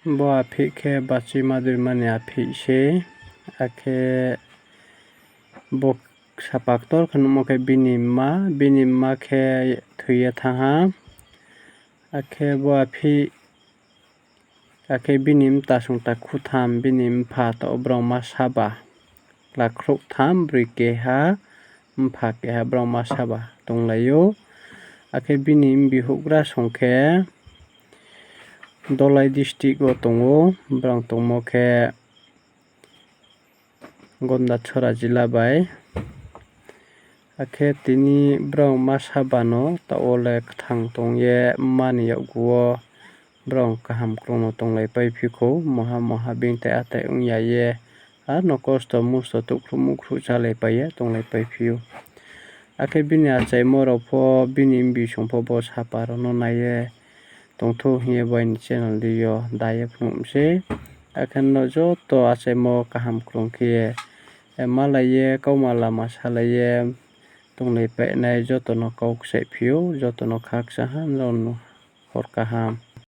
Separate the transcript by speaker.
Speaker 1: Bo aphik khe bachi madurmani aphik se akhe bo sapak torkhe nukmo khe bini ma khe thwiya thaha akhe bo aphik akhe bini tasung kutham bini bopha tongo borok masa ba klakruk tham bwrui keha bopha keha borok masa ba tonglaio akhe bini bihugra songkhe dolai district o tongo borok tongmo khe gondatshora jila bai akhe tini borok masa ba no ole kwthang tongye mani yogo o borok kaham khulano tonglai paipiko moha beng tai atai ongyaye nokosto mosto tukruk mukruk chalai paiye tonglai paipio akhe bini achaimo rok po bini bising po bo sapa rok no naiye tongtho hiye bo ni channel ree o daye phunukse akhe no joto achaimo kaham khulung khiye malaiye koma lama salaiye tonglai painai joto no kok sai phio joto no khak saha hor kaham.